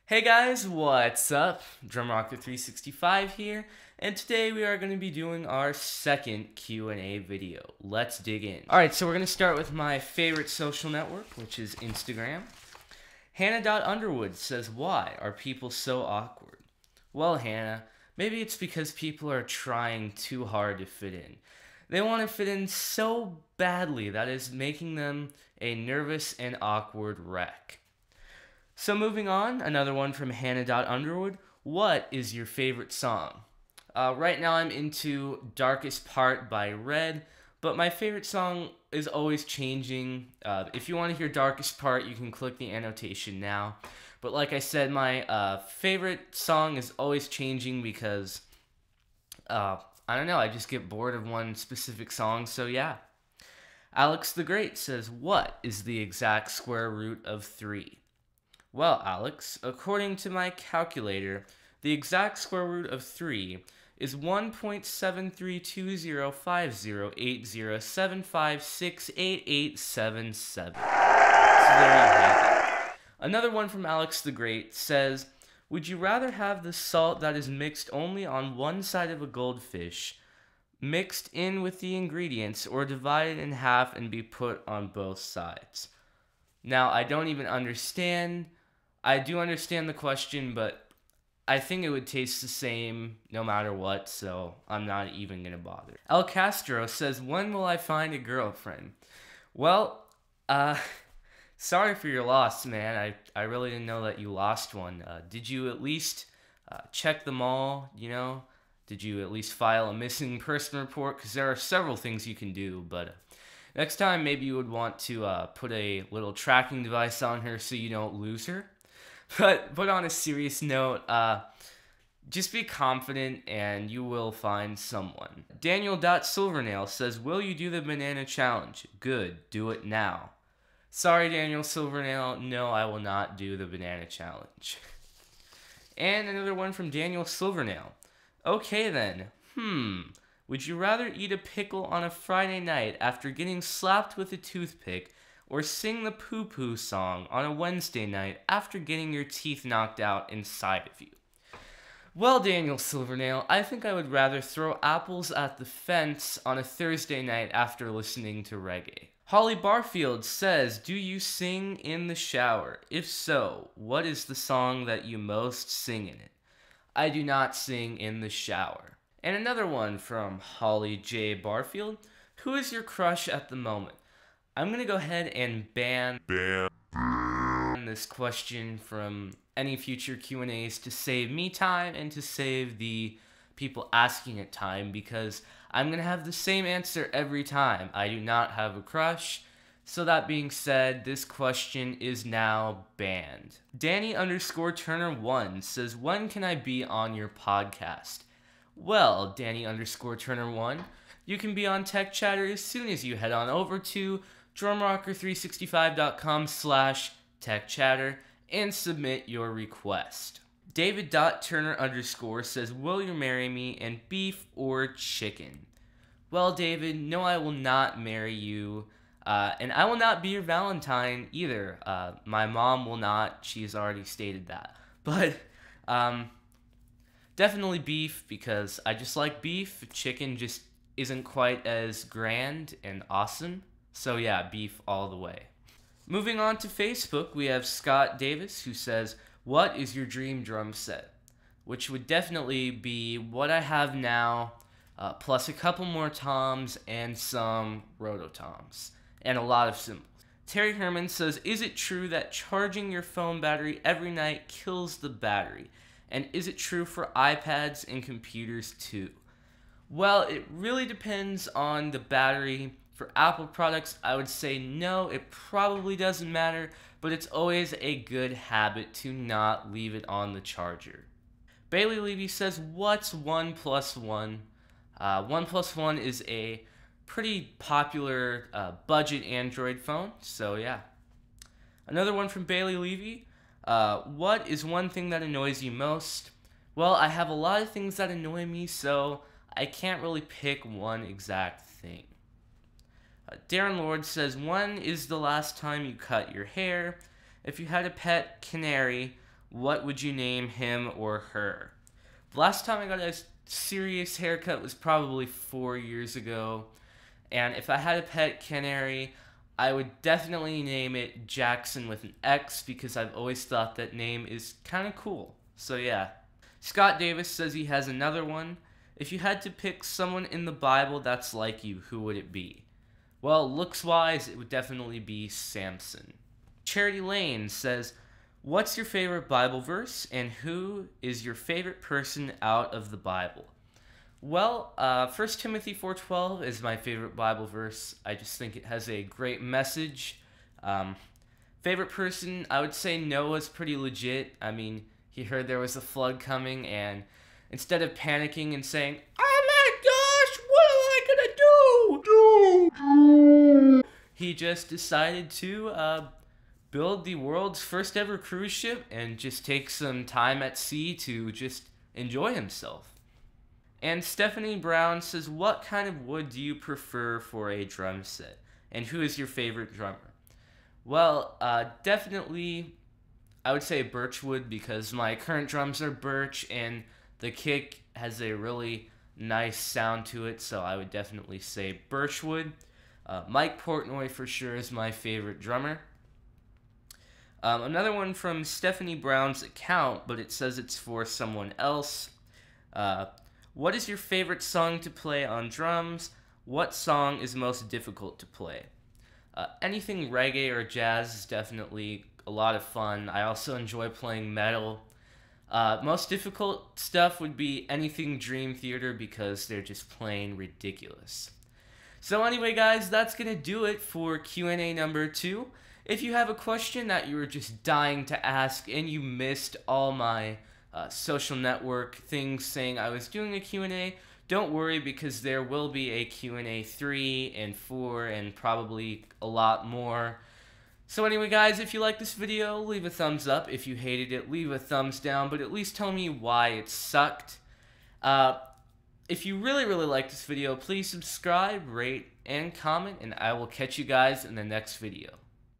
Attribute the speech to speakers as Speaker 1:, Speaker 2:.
Speaker 1: Hey guys, what's up? DrumRocker365 here, and today we are going to be doing our second Q&A video. Let's dig in. Alright, so we're going to start with my favorite social network, which is Instagram. Hannah.underwood says, why are people so awkward? Well, Hannah, maybe it's because people are trying too hard to fit in. They want to fit in so badly that is making them a nervous and awkward wreck. So moving on, another one from hannah.underwood. What is your favorite song? Right now I'm into Darkest Part by Red, but my favorite song is always changing. If you want to hear Darkest Part, you can click the annotation now. But like I said, my favorite song is always changing because, I don't know, I just get bored of one specific song, so yeah. Alex the Great says, what is the exact square root of 3? Well, Alex, according to my calculator, the exact square root of 3 is 1.73205080756887. So there you have it. Another one from Alex the Great says, would you rather have the salt that is mixed only on one side of a goldfish mixed in with the ingredients or divided in half and be put on both sides? Now, I don't even understand. I do understand the question, but I think it would taste the same no matter what, so I'm not even going to bother. El Castro says, when will I find a girlfriend? Well, sorry for your loss, man. I really didn't know that you lost one. Did you at least check them all, you know? Did you at least file a missing person report? Because there are several things you can do, but next time maybe you would want to put a little tracking device on her so you don't lose her. But on a serious note, just be confident and you will find someone. Daniel.Silvernail says, will you do the banana challenge? Good, do it now. Sorry, Daniel Silvernail, no, I will not do the banana challenge. And another one from Daniel Silvernail. Okay then, would you rather eat a pickle on a Friday night after getting slapped with a toothpick, or sing the poo-poo song on a Wednesday night after getting your teeth knocked out inside of you? Well, Daniel Silvernail, I think I would rather throw apples at the fence on a Thursday night after listening to reggae. Holly Barfield says, do you sing in the shower? If so, what is the song that you most sing in it? I do not sing in the shower. And another one from Holly J. Barfield. Who is your crush at the moment? I'm going to go ahead and ban this question from any future Q&As to save me time and to save the people asking it time, because I'm going to have the same answer every time. I do not have a crush. So that being said, this question is now banned. Danny_Turner1 says, when can I be on your podcast? Well, Danny_Turner1, you can be on Tech Chatter as soon as you head on over to drumrocker365.com/techchatter and submit your request. David.Turner_ says, will you marry me, and beef or chicken? Well, David, no, I will not marry you, and I will not be your Valentine either. My mom will not. She's already stated that. But definitely beef, because I just like beef. Chicken just isn't quite as grand and awesome. So yeah, beef all the way. Moving on to Facebook, we have Scott Davis, who says, what is your dream drum set? Which would definitely be what I have now, plus a couple more toms and some rototoms, and a lot of cymbals. Terry Hermann says, is it true that charging your phone battery every night kills the battery? And is it true for iPads and computers too? Well, it really depends on the battery. For Apple products, I would say no, it probably doesn't matter, but it's always a good habit to not leave it on the charger. Bailey Levy says, what's OnePlus One? OnePlus One is a pretty popular budget Android phone, so yeah. Another one from Bailey Levy. What is one thing that annoys you most? Well, I have a lot of things that annoy me, so I can't really pick one exact thing. Darren Lord says, when is the last time you cut your hair? If you had a pet canary, what would you name him or her? The last time I got a serious haircut was probably 4 years ago. And if I had a pet canary, I would definitely name it Jackson with an X because I've always thought that name is kind of cool. So yeah. Scott Davis says he has another one. If you had to pick someone in the Bible that's like you, who would it be? Well, looks-wise, it would definitely be Samson. Charity Lane says, what's your favorite Bible verse, and who is your favorite person out of the Bible? Well, 1 Timothy 4:12 is my favorite Bible verse. I just think it has a great message. Favorite person, I would say Noah's pretty legit. I mean, he heard there was a flood coming, and instead of panicking and saying, "Oh my gosh, what am I gonna do?" He just decided to build the world's first ever cruise ship and just take some time at sea to just enjoy himself. And Stefanie Brown says, what kind of wood do you prefer for a drum set? And who is your favorite drummer? Well, definitely, I would say birchwood because my current drums are birch and the kick has a really nice sound to it, so I would definitely say birchwood. Mike Portnoy for sure is my favorite drummer. Another one from Stefanie Brown's account, but it says it's for someone else. What is your favorite song to play on drums? What song is most difficult to play? Anything reggae or jazz is definitely a lot of fun. I also enjoy playing metal. Most difficult stuff would be anything Dream Theater because they're just plain ridiculous. So anyway, guys, that's going to do it for Q&A number 2. If you have a question that you were just dying to ask and you missed all my social network things saying I was doing a Q&A, don't worry because there will be a Q&A 3 and 4 and probably a lot more. So anyway, guys, if you like this video, leave a thumbs up. If you hated it, leave a thumbs down, but at least tell me why it sucked. If you really like this video, please subscribe, rate, and comment, and I will catch you guys in the next video.